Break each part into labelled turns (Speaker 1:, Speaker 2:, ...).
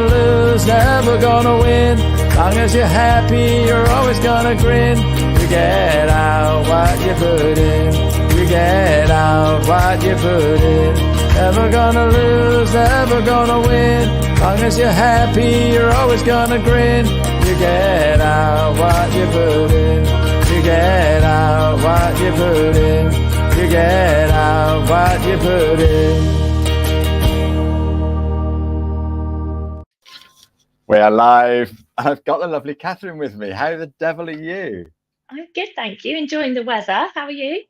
Speaker 1: lose, never gonna win. Long as you're happy, you're always gonna grin. You get out what you put in. You get out what you put in. Never gonna lose, never gonna win. Long as you're happy, you're always gonna grin. You get out what you put in. You get out what you put in. You get out what you put in. We are live. I've got the lovely Kathryn with me. How the devil are you?
Speaker 2: I'm good, thank you. Enjoying the weather. How are you?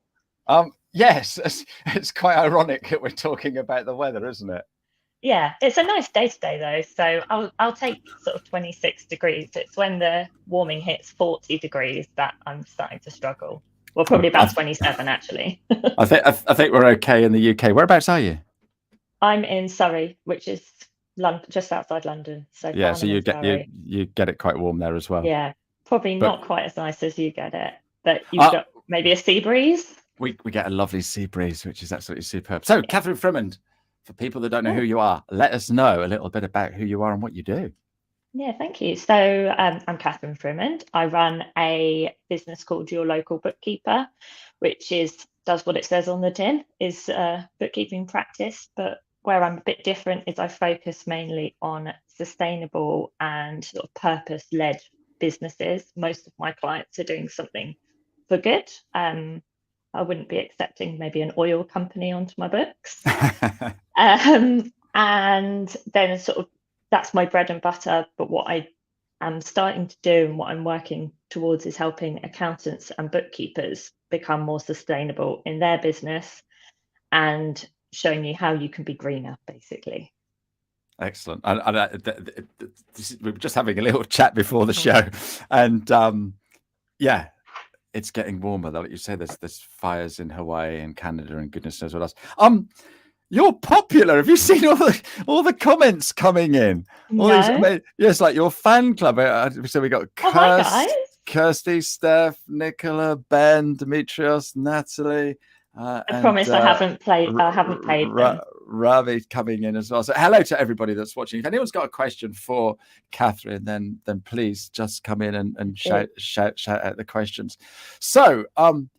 Speaker 1: Yes, it's quite ironic that we're talking about the weather, isn't it?
Speaker 2: Yeah, it's a nice day today though, so I'll take sort of 26 degrees. It's when the warming hits 40 degrees that I'm starting to struggle. Well, probably about 27 actually.
Speaker 1: I think we're okay in the UK. Whereabouts are you?
Speaker 2: I'm in Surrey, which is London, just outside London. So
Speaker 1: Yeah, so
Speaker 2: Farnham
Speaker 1: you
Speaker 2: and Surrey.
Speaker 1: get it quite warm there as well.
Speaker 2: Yeah, probably
Speaker 1: But
Speaker 2: not quite as nice as you get it, but you've got maybe a sea breeze.
Speaker 1: We get a lovely sea breeze, which is absolutely superb. So, Kathryn Frimond, for people that don't know who you are, let us know a little bit about who you are and what you do.
Speaker 2: Yeah, thank you. So I'm Kathryn Frimond. I run a business called Your Local Bookkeeper, which does what it says on the tin, is a bookkeeping practice. But where I'm a bit different is I focus mainly on sustainable and sort of purpose-led businesses. Most of my clients are doing something for good. I wouldn't be accepting maybe an oil company onto my books. And then sort of that's my bread and butter. But what I am starting to do and what I'm working towards is helping accountants and bookkeepers become more sustainable in their business and showing you how you can be greener, basically.
Speaker 1: Excellent. We were just having a little chat before the show, and yeah, it's getting warmer. Like you say, there's fires in Hawaii and Canada and goodness knows what else. You're popular. Have you seen all the comments coming in? Yes, like your fan club. So we got Kirsty, Steph, Nicola, Ben, Demetrios, Natalie.
Speaker 2: I promise I haven't paid them.
Speaker 1: Ravi coming in as well. So hello to everybody that's watching. If anyone's got a question for Kathryn, then please just come in and shout out the questions. So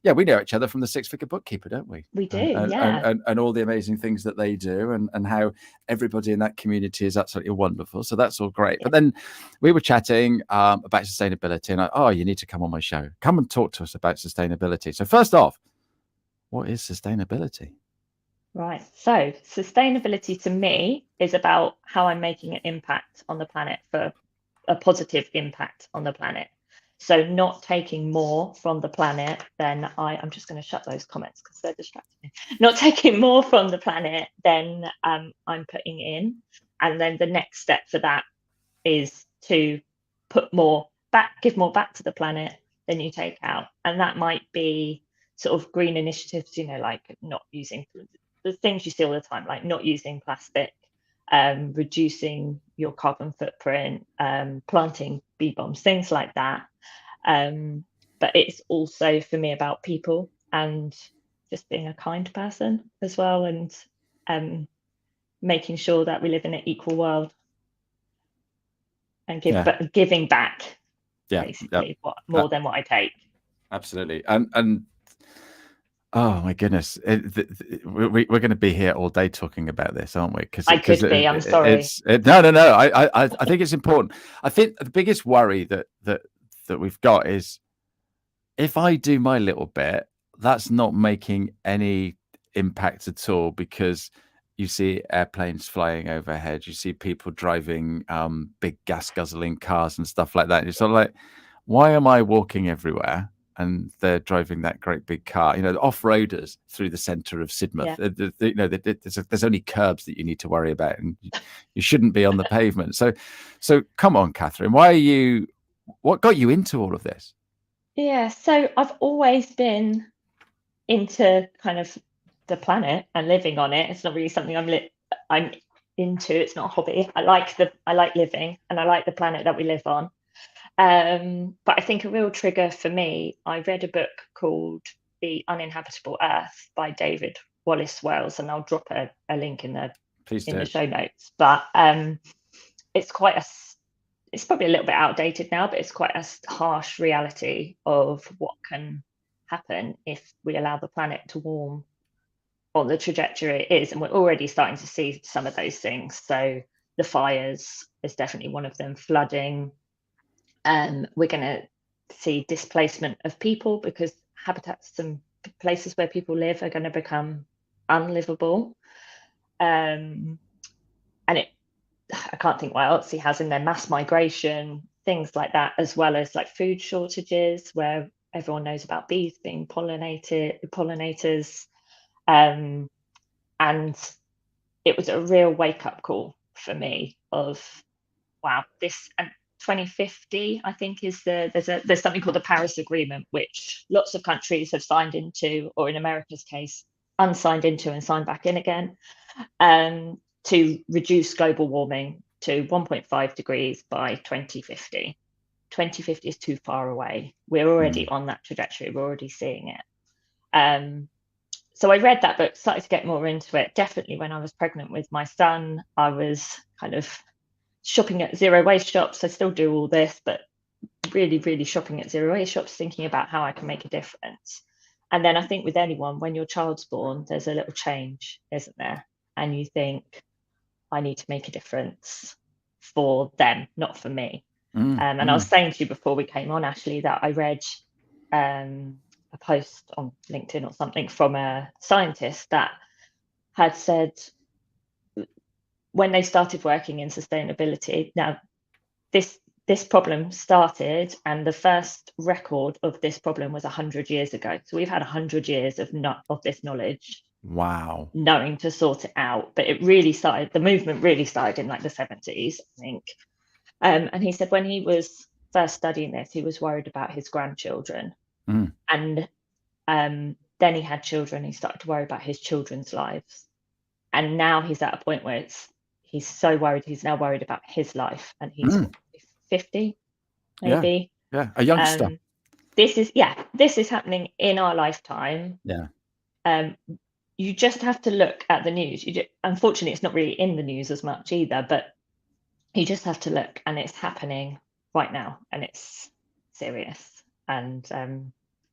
Speaker 1: yeah, we know each other from the Six Figure Bookkeeper, don't we?
Speaker 2: We do,
Speaker 1: and all the amazing things that they do, and how everybody in that community is absolutely wonderful. So that's all great. Yeah. But then we were chatting about sustainability, and you need to come on my show. Come and talk to us about sustainability. So first off, what is sustainability?
Speaker 2: Right. So sustainability to me is about how I'm making an impact on the planet, for a positive impact on the planet. So not taking more from the planet than I'm just going to shut those comments because they're distracting me. Not taking more from the planet than I'm putting in. And then the next step for that is to put more back, give more back to the planet than you take out. And that might be sort of green initiatives, like not using the things you see all the time, like not using plastic, reducing your carbon footprint, planting bee bombs, things like that. But it's also for me about people and just being a kind person as well, and making sure that we live in an equal world and giving back, basically, more than what I take.
Speaker 1: Absolutely. And oh my goodness, we're going to be here all day talking about this, aren't we?
Speaker 2: Because I could be. I'm sorry.
Speaker 1: No. I think it's important. I think the biggest worry that we've got is if I do my little bit, that's not making any impact at all, because you see airplanes flying overhead, you see people driving big gas guzzling cars and stuff like that. And it's sort of like, why am I walking everywhere and they're driving that great big car? The off-roaders through the centre of Sidmouth. Yeah. There's only curbs that you need to worry about, and you shouldn't be on the pavement. So come on, Kathryn, what got you into all of this?
Speaker 2: Yeah, so I've always been into kind of the planet and living on it. It's not really something I'm into. It's not a hobby. I like living, and I like the planet that we live on. But I think a real trigger for me, I read a book called The Uninhabitable Earth by David Wallace Wells, and I'll drop a link in the show notes. But it's probably a little bit outdated now, but it's quite a harsh reality of what can happen if we allow the planet to warm on the trajectory it is. And we're already starting to see some of those things. So the fires is definitely one of them, flooding. We're going to see displacement of people because habitats and places where people live are going to become unlivable. And I can't think what else he has in there, mass migration, things like that, as well as like food shortages, where everyone knows about bees being pollinators. And it was a real wake-up call for me of, wow, this, and 2050, I think, is there's something called the Paris Agreement, which lots of countries have signed into, or in America's case, unsigned into and signed back in again, to reduce global warming to 1.5 degrees by 2050. 2050 is too far away. We're already on that trajectory. We're already seeing it. So I read that book, started to get more into it. Definitely when I was pregnant with my son, I was kind of shopping at zero waste shops. I still do all this, but really, really shopping at zero waste shops, thinking about how I can make a difference. And then I think with anyone, when your child's born, there's a little change, isn't there? And you think, I need to make a difference for them, not for me. And I was saying to you before we came on, Ashley, that I read a post on LinkedIn or something from a scientist that had said when they started working in sustainability, now this problem started, and the first record of this problem was 100 years ago. So we've had 100 years of this knowledge.
Speaker 1: Wow.
Speaker 2: Knowing to sort it out. But it really started, the movement really started in like the 70s, I think. And he said when he was first studying this, he was worried about his grandchildren. And then he had children, he started to worry about his children's lives. And now he's at a point where he's so worried, he's now worried about his life. And he's 50, maybe.
Speaker 1: Yeah, a youngster.
Speaker 2: This is happening in our lifetime.
Speaker 1: Yeah.
Speaker 2: You just have to look at the news. Unfortunately, it's not really in the news as much either, but you just have to look, and it's happening right now, and it's serious. And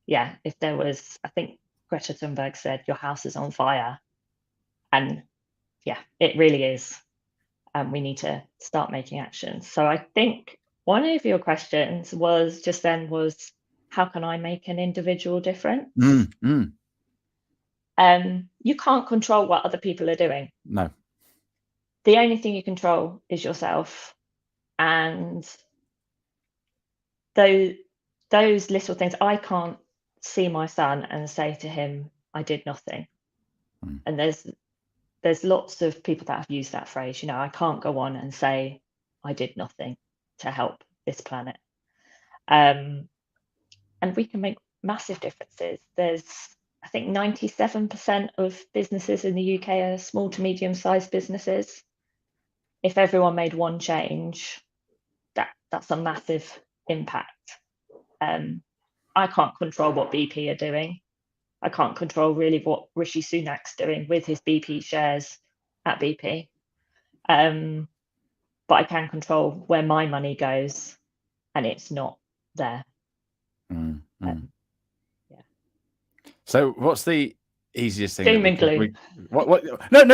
Speaker 2: if there was, I think Greta Thunberg said, your house is on fire. And yeah, it really is. And we need to start making action. So I think one of your questions was how can I make an individual difference? You can't control what other people are doing.
Speaker 1: No.
Speaker 2: The only thing you control is yourself. And those little things, I can't see my son and say to him, I did nothing. And there's lots of people that have used that phrase. I can't go on and say I did nothing to help this planet. And we can make massive differences. There's, I think 97% of businesses in the UK are small to medium-sized businesses. If everyone made one change, that's a massive impact. I can't control what BP are doing. I can't control really what Rishi Sunak's doing with his BP shares at BP. But I can control where my money goes, and it's not there.
Speaker 1: So what's the easiest thing?
Speaker 2: Doom and gloom.
Speaker 1: No.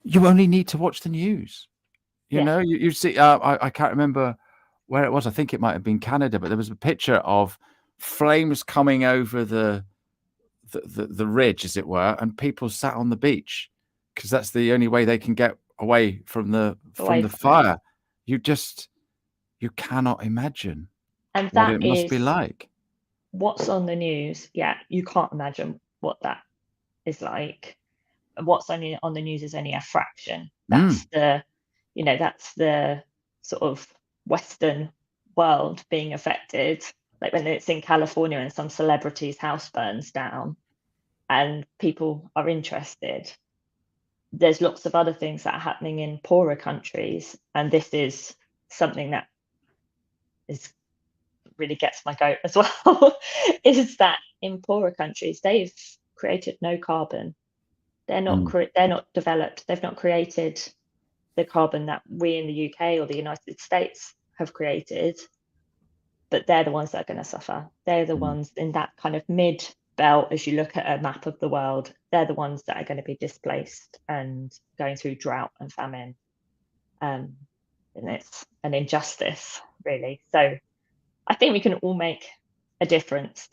Speaker 1: You only need to watch the news. You see. I can't remember where it was. I think it might have been Canada, but there was a picture of flames coming over the ridge, as it were, and people sat on the beach because that's the only way they can get away from the fire. You cannot imagine what it must be like.
Speaker 2: What's on the news? Yeah, you can't imagine what that is like. What's only on the news is only a fraction. That's that's the sort of Western world being affected. Like when it's in California and some celebrity's house burns down and people are interested. There's lots of other things that are happening in poorer countries. And this is something that really gets my goat as well, is that in poorer countries, they've created no carbon. They're not developed. They've not created the carbon that we in the UK or the United States have created, but they're the ones that are going to suffer. They're the ones in that kind of mid belt, as you look at a map of the world, they're the ones that are going to be displaced and going through drought and famine. And it's an injustice, really. So I think we can all make a difference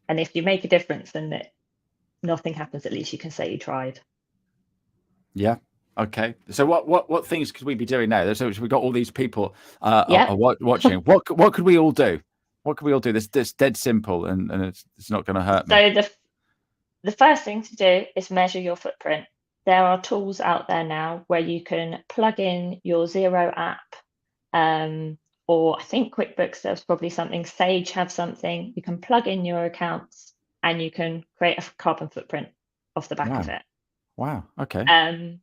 Speaker 2: and if you make a difference, then nothing happens, at least you can say you tried.
Speaker 1: Yeah. Okay. So what things could we be doing now? So we've got all these people are watching. What could we all do? What could we all do? This dead simple, and it's not going to hurt me.
Speaker 2: So the first thing to do is measure your footprint. There are tools out there now where you can plug in your Xero app, or I think QuickBooks, there's probably something, Sage have something. You can plug in your accounts and you can create a carbon footprint off the back of it.
Speaker 1: Wow. Okay.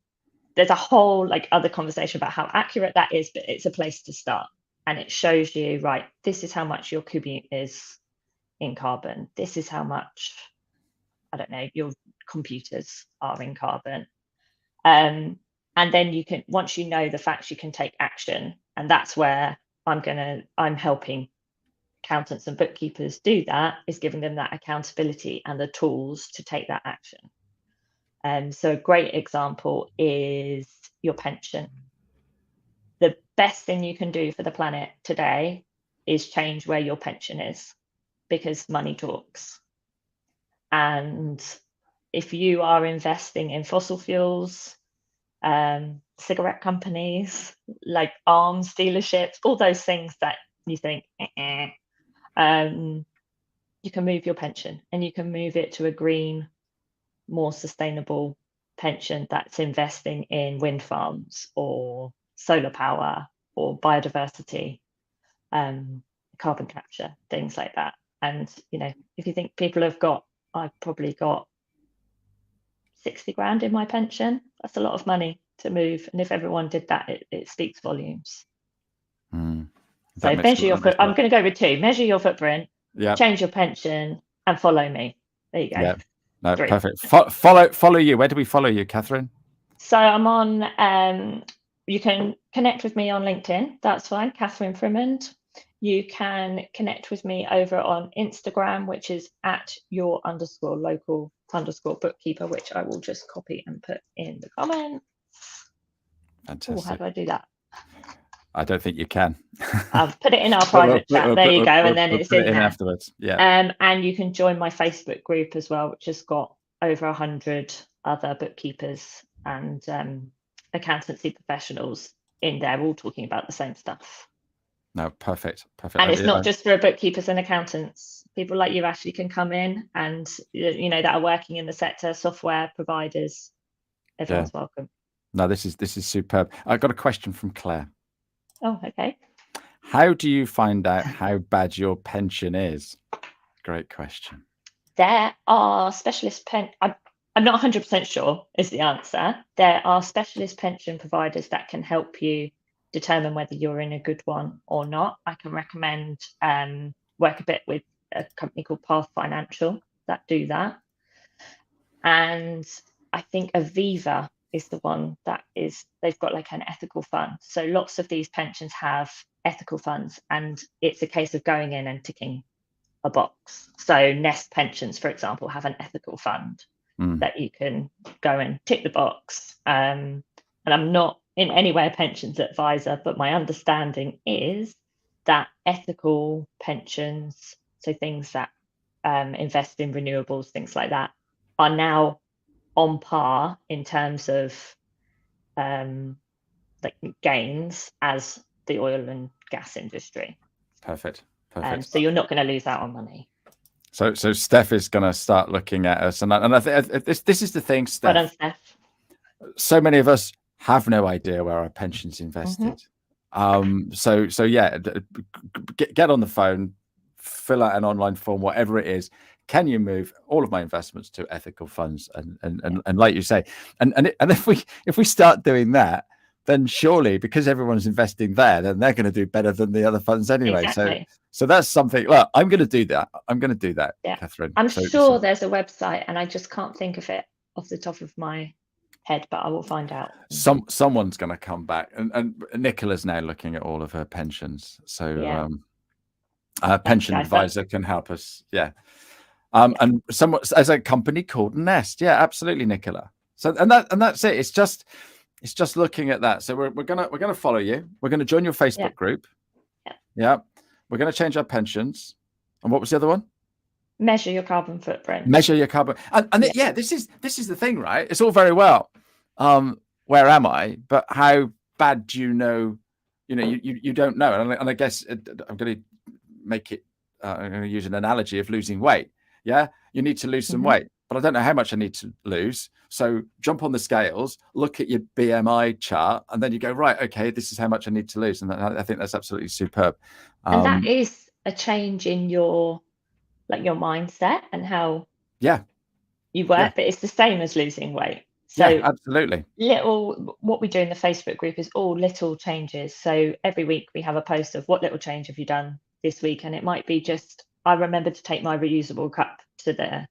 Speaker 2: There's a whole other conversation about how accurate that is, but it's a place to start. And it shows you, right, this is how much your commute is in carbon. This is how much, I don't know, your computers are in carbon. And then you can, once you know the facts, you can take action. And that's where I'm helping accountants and bookkeepers do that, is giving them that accountability and the tools to take that action. So a great example is your pension. The best thing you can do for the planet today is change where your pension is, because money talks. And if you are investing in fossil fuels, cigarette companies, like arms dealerships, all those things that you think, you can move your pension, and you can move it to a green, more sustainable pension that's investing in wind farms or solar power or biodiversity, carbon capture, things like that. And if you think I've probably got 60 grand in my pension. That's a lot of money to move, and if everyone did that, it speaks volumes. So measure your footprint. I'm going to go with 2. Measure your footprint, change your pension, and follow me. There you go.
Speaker 1: Yeah. No, 3. Perfect. Follow you. Where do we follow you, Kathryn?
Speaker 2: So I'm on, you can connect with me on LinkedIn. That's fine. Kathryn Frimond. You can connect with me over on Instagram, which is @your_local_bookkeeper, which I will just copy and put in the comments.
Speaker 1: Fantastic.
Speaker 2: How do I do that?
Speaker 1: I don't think you can.
Speaker 2: I've put it in our private chat. There you go. And then it's in there
Speaker 1: afterwards. Yeah.
Speaker 2: And you can join my Facebook group as well, which has got over 100 other bookkeepers and accountancy professionals in there, all talking about the same stuff.
Speaker 1: No, perfect.
Speaker 2: And it's not just for bookkeepers and accountants. People like you, Ashley, can come in, and that are working in the sector, software providers. Everyone's welcome.
Speaker 1: No, this is superb. I've got a question from Claire.
Speaker 2: Oh, okay.
Speaker 1: How do you find out how bad your pension is? Great question.
Speaker 2: There are specialist I'm not 100% sure is the answer. There are specialist pension providers that can help you determine whether you're in a good one or not. I can recommend work a bit with a company called Path Financial that do that. And I think Aviva is the one they've got an ethical fund. So lots of these pensions have ethical funds, and it's a case of going in and ticking a box. So Nest Pensions, for example, have an ethical fund that you can go and tick the box. And I'm not in any way a pensions advisor, but my understanding is that ethical pensions, so things that invest in renewables, things like that, are now on par in terms of gains as the oil and gas industry.
Speaker 1: Perfect.
Speaker 2: So you're not going to lose out on money.
Speaker 1: So Steph is going to start looking at us, and I think this is the thing, Steph.
Speaker 2: Well done, Steph.
Speaker 1: So many of us have no idea where our pension's invested. So yeah, get on the phone, fill out an online form, whatever it is. Can you move all of my investments to ethical funds? And like you say, and if we start doing that, then surely, because everyone's investing there, then they're going to do better than the other funds anyway.
Speaker 2: Exactly.
Speaker 1: So that's something. Look, I'm going to do that. Yeah. Kathryn.
Speaker 2: I'm sure there's a website, and I just can't think of it off the top of my head, but I will find out.
Speaker 1: Someone's going to come back, and Nicola's now looking at all of her pensions, so
Speaker 2: Yeah.
Speaker 1: our pension
Speaker 2: guys.
Speaker 1: advisor can help us. And someone as a company called Nest. Yeah, absolutely, Nicola. So and that's it. It's just looking at that. So we're gonna follow you. We're gonna join your Facebook group. Yeah. We're gonna change our pensions. And what was the other one?
Speaker 2: Measure your carbon footprint.
Speaker 1: Measure your carbon. And this is the thing, right? It's all very well. Where am I? But how bad do you know? You don't know. And I guess I'm going to make it. I'm going to use an analogy of losing weight. Yeah, you need to lose some weight, but I don't know how much I need to lose. So jump on the scales, look at your BMI chart, and then you go, right, okay, this is how much I need to lose. And I think that's absolutely superb.
Speaker 2: And that is a change in your mindset and how you work, but it's the same as losing weight. So
Speaker 1: absolutely.
Speaker 2: What we do in the Facebook group is all little changes. So every week we have a post of what little change have you done this week, and it might be just, I remember to take my reusable cup to the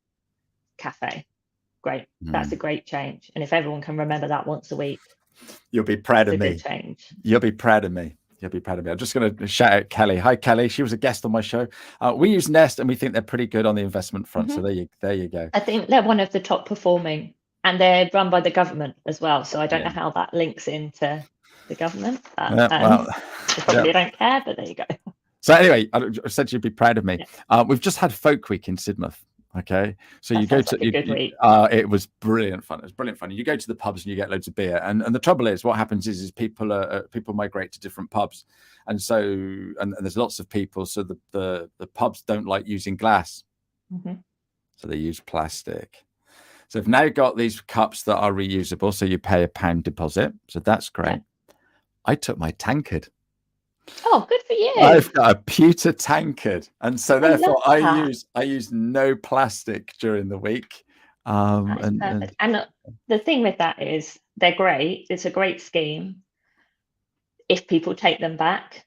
Speaker 2: cafe. Great. That's a great change. And if everyone can remember that once a week,
Speaker 1: you'll be proud of me.
Speaker 2: Change.
Speaker 1: You'll be proud of me. You'll be proud of me. I'm just going to shout out Kelly. Hi, Kelly. She was a guest on my show. We use Nest, and we think they're pretty good on the investment front. So there you go.
Speaker 2: I think they're one of the top performing, and they're run by the government as well. So I don't know how that links into the government. They probably don't care, but there you go.
Speaker 1: So anyway, I said you'd be proud of me. We've just had Folk Week in Sidmouth. Okay, so you go to it was brilliant fun. It was brilliant fun. You go to the pubs and you get loads of beer. And the trouble is, what happens is people migrate to different pubs, and so and there's lots of people. So the pubs don't like using glass, so they use plastic. So I've now got these cups that are reusable. So you pay £1 deposit. So that's great. I took my tankard.
Speaker 2: Oh, good for you.
Speaker 1: I've got a pewter tankard, and so therefore I use no plastic during the week. And
Speaker 2: the thing with that is they're great. It's a great scheme. If people take them back,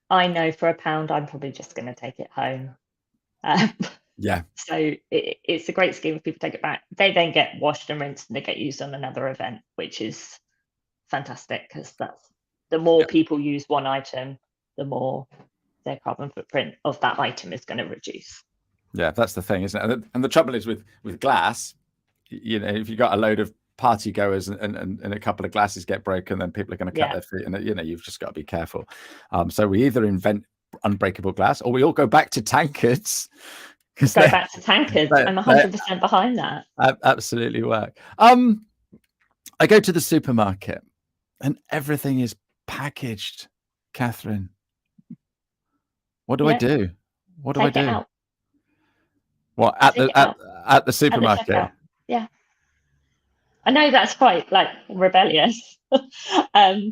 Speaker 2: I know for £1 I'm probably just going to take it home. So it's a great scheme if people take it back. They then get washed and rinsed and they get used on another event, which is fantastic, because that's the more people use one item, the more their carbon footprint of that item is going to reduce.
Speaker 1: Yeah, that's the thing, isn't it? And the trouble is with glass, if you've got a load of party goers and a couple of glasses get broken, then people are going to cut their feet, and you've just got to be careful. So we either invent unbreakable glass, or we all go back to tankards.
Speaker 2: I'm 100% behind that.
Speaker 1: Absolutely work. I go to the supermarket and everything is packaged. Kathryn, what do I do? What do I do?
Speaker 2: Out.
Speaker 1: What at the supermarket?
Speaker 2: At the I know that's quite rebellious, but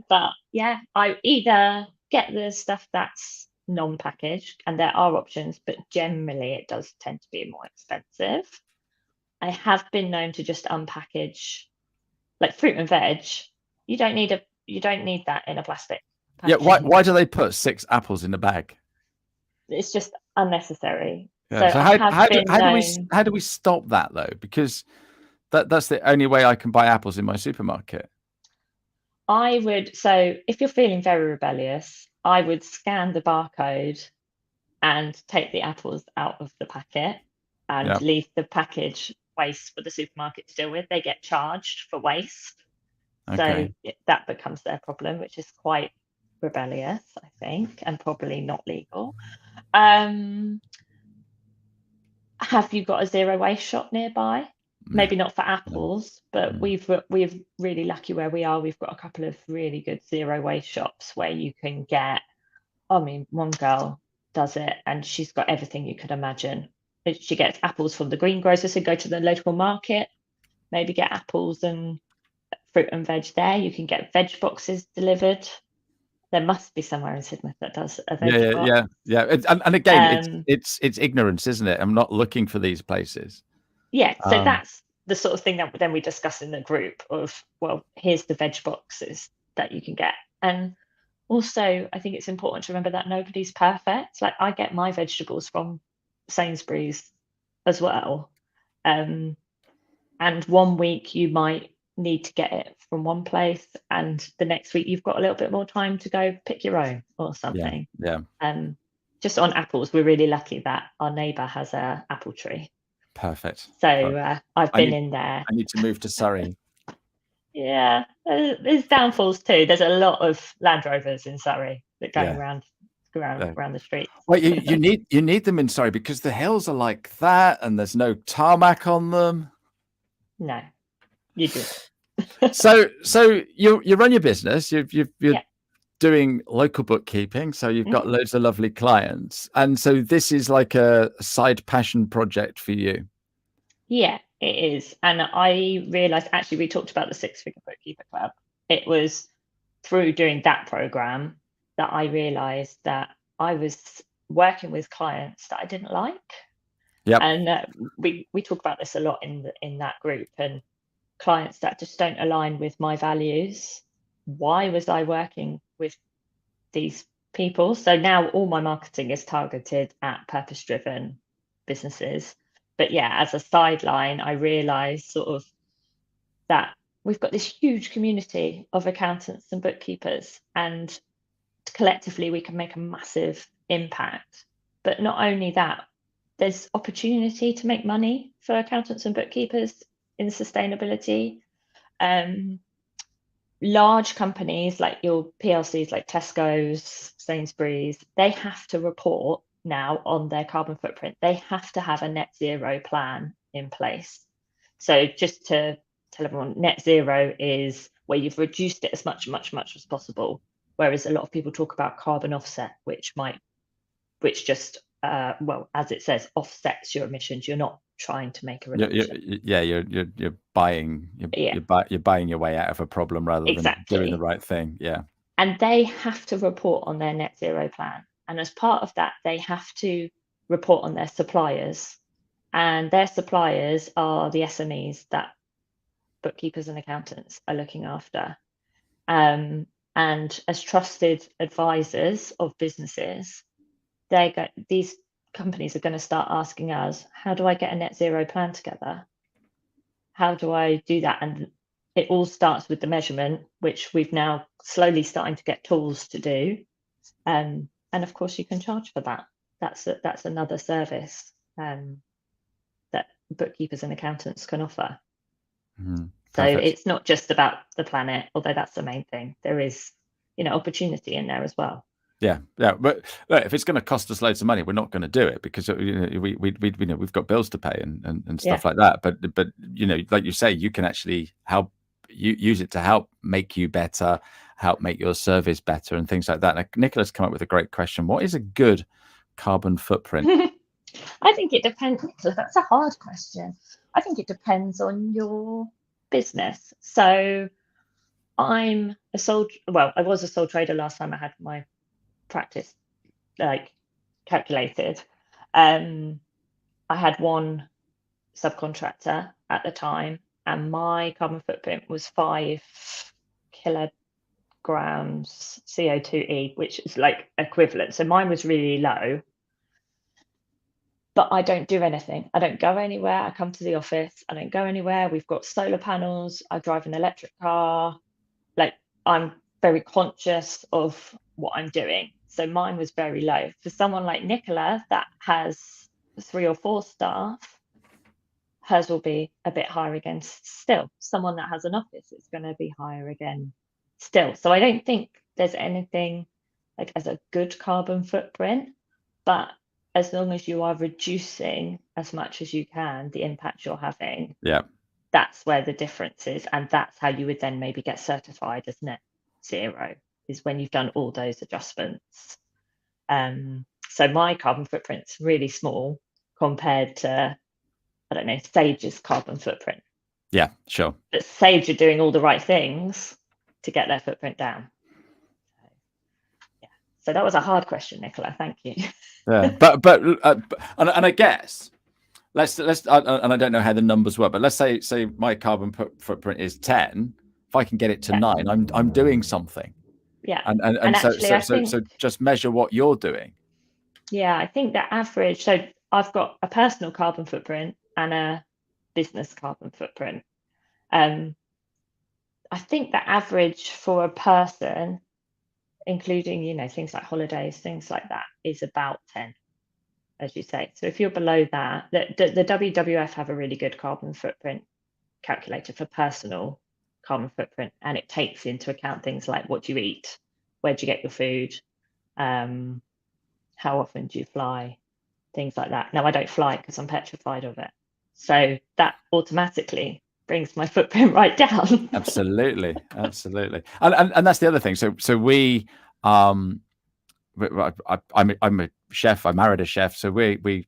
Speaker 2: I either get the stuff that's non-packaged, and there are options, but generally it does tend to be more expensive. I have been known to just unpackage, like fruit and veg. You don't need that in a plastic packaging.
Speaker 1: Yeah, why do they put 6 apples in a bag?
Speaker 2: It's just unnecessary.
Speaker 1: Yeah. So how do we stop that though? Because that's the only way I can buy apples in my supermarket.
Speaker 2: So if you're feeling very rebellious, I would scan the barcode and take the apples out of the packet and leave the package waste for the supermarket to deal with. They get charged for waste. Okay. So that becomes their problem, which is quite rebellious, I think, and probably not legal. Have you got a zero waste shop nearby? Maybe not for apples, but we're really lucky where we are. We've got a couple of really good zero waste shops where you can get, one girl does it and she's got everything you could imagine. She gets apples from the greengrocer, so go to the local market, maybe get apples and fruit and veg there. You can get veg boxes delivered. There must be somewhere in Sidmouth that does a veg box.
Speaker 1: Yeah. And again, it's ignorance, isn't it? I'm not looking for these places.
Speaker 2: Yeah, so that's the sort of thing that then we discuss in the group of, well, here's the veg boxes that you can get. And also, I think it's important to remember that nobody's perfect. Like, I get my vegetables from Sainsbury's as well. And one week you might need to get it from one place, and the next week you've got a little bit more time to go pick your own or something.
Speaker 1: Yeah.
Speaker 2: Just on apples, we're really lucky that our neighbour has a apple tree.
Speaker 1: Perfect.
Speaker 2: So I've been in there.
Speaker 1: I need to move to Surrey.
Speaker 2: Yeah, there's downfalls too. There's a lot of Land Rovers in Surrey that go around the streets.
Speaker 1: Well, you need them in Surrey because the hills are like that, and there's no tarmac on them.
Speaker 2: No, you do.
Speaker 1: So you run your business. You're doing local bookkeeping, so you've got loads of lovely clients, and so this is like a side passion project for you.
Speaker 2: Yeah, it is. And I realized, actually, we talked about the Six-Figure Bookkeeper Club. It was through doing that program that I realized that I was working with clients that I didn't like.
Speaker 1: Yeah.
Speaker 2: And we talk about this a lot in that group, and clients that just don't align with my values. Why was I working with these people? So now all my marketing is targeted at purpose-driven businesses. But yeah, as a sideline, I realized sort of that we've got this huge community of accountants and bookkeepers, and collectively we can make a massive impact. But not only that, there's opportunity to make money for accountants and bookkeepers in sustainability. Large companies like your PLCs, like Tesco's, Sainsbury's, they have to report now on their carbon footprint. They have to have a net zero plan in place. So just to tell everyone, net zero is where you've reduced it as much as possible. Whereas a lot of people talk about carbon offset, which just, well, as it says, offsets your emissions. You're not trying to make a reduction.
Speaker 1: You're buying your way out of a problem rather than doing the right thing. Yeah.
Speaker 2: And they have to report on their net zero plan. And as part of that, they have to report on their suppliers. And their suppliers are the SMEs that bookkeepers and accountants are looking after. And as trusted advisors of businesses, these companies are going to start asking us, how do I get a net zero plan together? How do I do that? And it all starts with the measurement, which we've now slowly starting to get tools to do. And of course, you can charge for that. That's another service that bookkeepers and accountants can offer. So it's not just about the planet, although that's the main thing. There is, opportunity in there as well.
Speaker 1: Yeah. But look, if it's going to cost us loads of money, we're not going to do it because we've got bills to pay and stuff like that. But like you say, you can actually help use it to help make you better, help make your service better, and things like that. Now, Nicola's come up with a great question. What is a good carbon footprint?
Speaker 2: I think it depends. That's a hard question. I think it depends on your business. So I was a sole trader last time I had my practice calculated. I had one subcontractor at the time, and my carbon footprint was 5 kilograms CO2e, which is like equivalent. So mine was really low. But I don't do anything. I don't go anywhere. I come to the office. I don't go anywhere. We've got solar panels. I drive an electric car. I'm very conscious of what I'm doing. So mine was very low. For someone like Nicola that has 3 or 4 staff, hers will be a bit higher again still. Someone that has an office, it's going to be higher again still. So I don't think there's anything like as a good carbon footprint, but as long as you are reducing as much as you can the impact you're having, that's where the difference is. And that's how you would then maybe get certified as net zero, is when you've done all those adjustments. So my carbon footprint's really small compared to, I don't know, Sage's carbon footprint.
Speaker 1: Yeah, sure.
Speaker 2: But Sage are doing all the right things to get their footprint down. So that was a hard question, Nicola. Thank you.
Speaker 1: Yeah, but I guess let's and I don't know how the numbers work, but let's say my carbon footprint is 10. If I can get it to 9, I'm doing something.
Speaker 2: Yeah.
Speaker 1: And actually, so just measure what you're doing.
Speaker 2: Yeah, I think the average. So I've got a personal carbon footprint and a business carbon footprint. I think the average for a person, including, things like holidays, things like that, is about 10, as you say. So if you're below that, the WWF have a really good carbon footprint calculator for personal carbon footprint, and it takes into account things like what do you eat, where do you get your food, how often do you fly, things like that. Now, I don't fly because I'm petrified of it. So that automatically brings my footprint right down.
Speaker 1: Absolutely. And that's the other thing. So we, I'm a chef. I married a chef, so we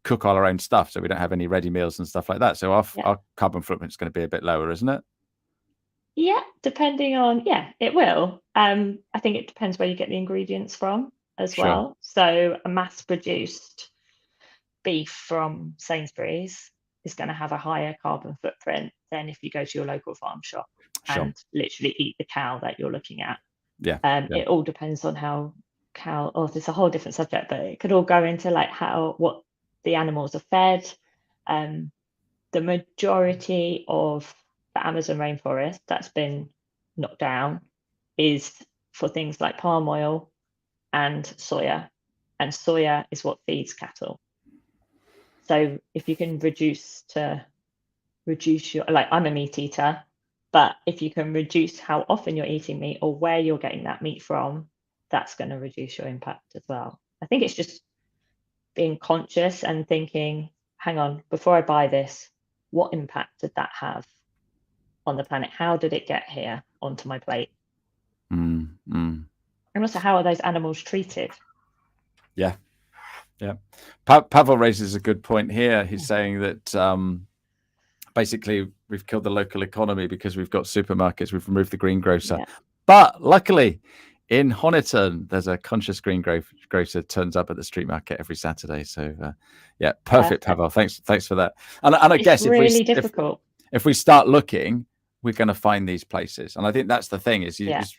Speaker 1: cook all our own stuff. So we don't have any ready meals and stuff like that. So our carbon footprint is going to be a bit lower, isn't it?
Speaker 2: Yeah, depending on, it will. I think it depends where you get the ingredients from as
Speaker 1: Sure.
Speaker 2: well. So a mass-produced beef from Sainsbury's is going to have a higher carbon footprint than if you go to your local farm shop and literally eat the cow that you're looking at. It all depends on how it's a whole different subject, but it could all go into like what the animals are fed. The majority of the Amazon rainforest that's been knocked down is for things like palm oil and soya is what feeds cattle. So if you can reduce your, like, I'm a meat eater, but if you can reduce how often you're eating meat or where you're getting that meat from, that's going to reduce your impact as well. I think it's just being conscious and thinking, hang on, before I buy this, what impact did that have on the planet? How did it get here onto my plate? And also, how are those animals treated?
Speaker 1: Yeah. Pavel raises a good point here. He's saying that basically we've killed the local economy because we've got supermarkets, we've removed the greengrocer. But luckily in Honiton, there's a conscious greengrocer turns up at the street market every Saturday. So perfect, Pavel. Thanks for that. And I guess
Speaker 2: really difficult.
Speaker 1: If we start looking, we're going to find these places. And I think that's the thing is if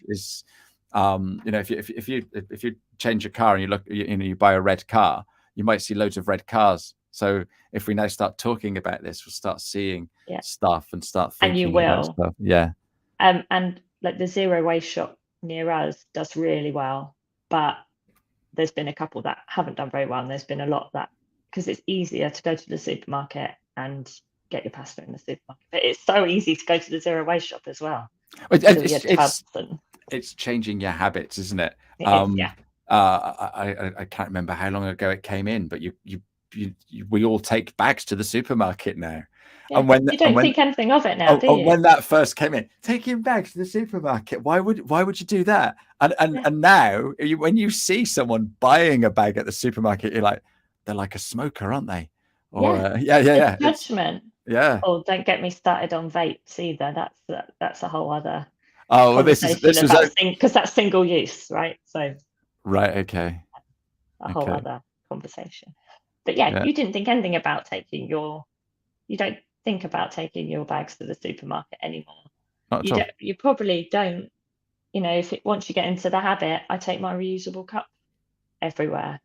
Speaker 1: you change your car and you look, you buy a red car, you might see loads of red cars. So if we now start talking about this, we'll start seeing stuff and start thinking about stuff. Yeah.
Speaker 2: And like the zero waste shop near us does really well, but there's been a couple that haven't done very well. And there's been a lot that, because it's easier to go to the supermarket and get your pasta in the supermarket, but it's so easy to go to the zero waste shop as well.
Speaker 1: It's changing your habits, isn't it? I can't remember how long ago it came in, but we all take bags to the supermarket now. And when
Speaker 2: you don't think anything of it now, do you?
Speaker 1: When that first came in, taking bags to the supermarket, why would you do that? And now when you see someone buying a bag at the supermarket, you're like, they're like a smoker, aren't they? Or
Speaker 2: judgment. Oh, don't get me started on vapes either. That's a whole other.
Speaker 1: Oh, well, this is
Speaker 2: because that's single use, right? So.
Speaker 1: Right. Okay.
Speaker 2: A whole other conversation. But you didn't think anything about you don't think about taking your bags to the supermarket anymore.
Speaker 1: Not at all.
Speaker 2: You probably don't. Once you get into the habit, I take my reusable cup everywhere.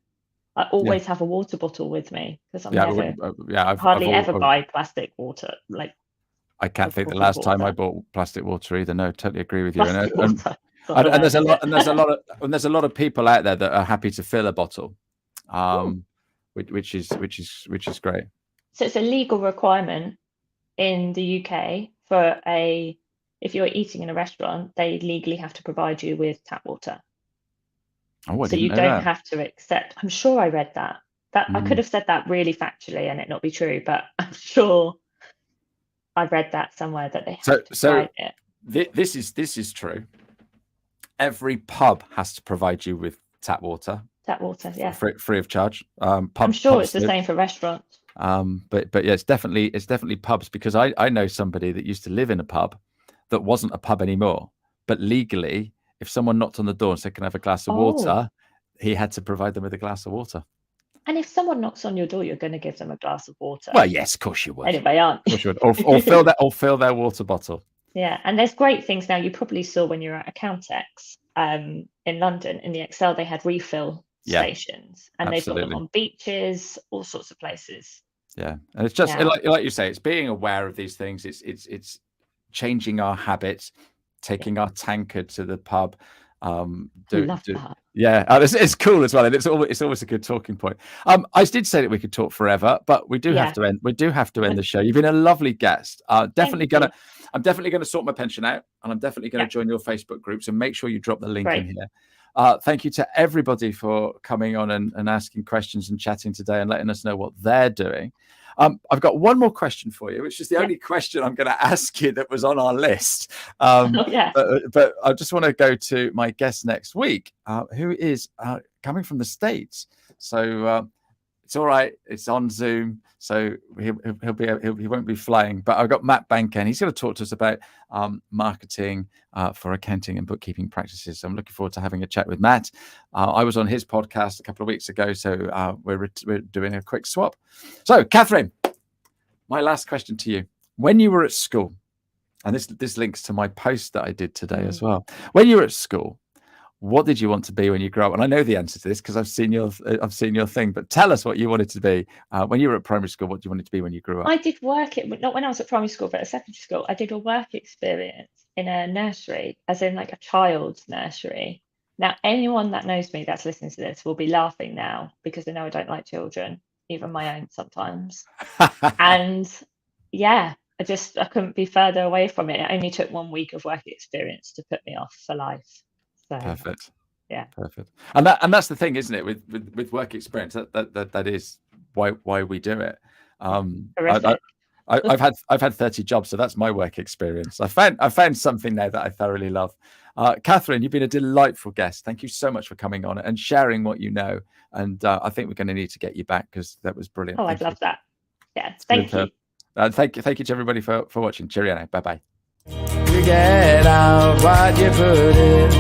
Speaker 2: I always have a water bottle with me because I hardly ever buy plastic water. Like,
Speaker 1: I can't think the last time I bought plastic water either. No, totally agree with you.
Speaker 2: And
Speaker 1: there's a lot of people out there that are happy to fill a bottle, which is great.
Speaker 2: So it's a legal requirement in the UK if you're eating in a restaurant, they legally have to provide you with tap water.
Speaker 1: Oh,
Speaker 2: so you don't have to accept. I'm sure I read that. I could have said that really factually and it not be true, but I'm sure I read that somewhere that they have to provide it.
Speaker 1: This is true. Every pub has to provide you with tap water.
Speaker 2: Tap water, yeah.
Speaker 1: Free of charge.
Speaker 2: I'm sure it's the same for restaurants.
Speaker 1: But it's definitely pubs, because I know somebody that used to live in a pub that wasn't a pub anymore, but legally, if someone knocked on the door and said, "Can I have a glass of water?" he had to provide them with a glass of water.
Speaker 2: And if someone knocks on your door, you're going to give them a glass of water.
Speaker 1: Well, yes, of course you would.
Speaker 2: Anyway, aren't you?
Speaker 1: Of course you would. Or fill their water bottle.
Speaker 2: Yeah, and there's great things now. You probably saw when you were at Accountex in London, in the Excel, they had refill stations, and they've got them on beaches, all sorts of places.
Speaker 1: Yeah, and it's just like you say, it's being aware of these things. It's changing our habits. taking our tankard to the pub.
Speaker 2: Love that.
Speaker 1: Yeah, it's cool as well, and it's always a good talking point. I did say that we could talk forever, but we do have to end. We do have to end the show. You've been a lovely guest. I'm definitely gonna sort my pension out, and I'm definitely gonna join your Facebook group. So make sure you drop the link in here. Thank you to everybody for coming on and asking questions and chatting today and letting us know what they're doing. I've got one more question for you, which is the only question I'm going to ask you that was on our list. But I just want to go to my guest next week, who is coming from the States. So it's all right. It's on Zoom, so he won't be flying. But I've got Matt Banken. He's going to talk to us about marketing for accounting and bookkeeping practices. So I'm looking forward to having a chat with Matt. I was on his podcast a couple of weeks ago, so we're doing a quick swap. So, Kathryn, my last question to you: when you were at school, and this links to my post that I did today as well. When you were at school, what did you want to be when you grow up? And I know the answer to this because I've seen your thing. But tell us what you wanted to be when you were at primary school. What do you want to be when you grew up?
Speaker 2: I did work not when I was at primary school, but at secondary school. I did a work experience in a nursery, as in like a child's nursery. Now, anyone that knows me that's listening to this will be laughing now because they know I don't like children, even my own sometimes. And yeah, I couldn't be further away from it. It only took 1 week of work experience to put me off for life. So,
Speaker 1: perfect.
Speaker 2: Yeah.
Speaker 1: Perfect. And that's the thing, isn't it? With work experience, that is why we do it. I've had 30 jobs, so that's my work experience. I found something there that I thoroughly love. Kathryn, you've been a delightful guest. Thank you so much for coming on and sharing what you know. And I think we're going to need to get you back because that was brilliant.
Speaker 2: Oh, I'd love that. Yeah. Thank you.
Speaker 1: Thank you to everybody for watching. Cheerio. Bye bye.
Speaker 3: You get out what you put in.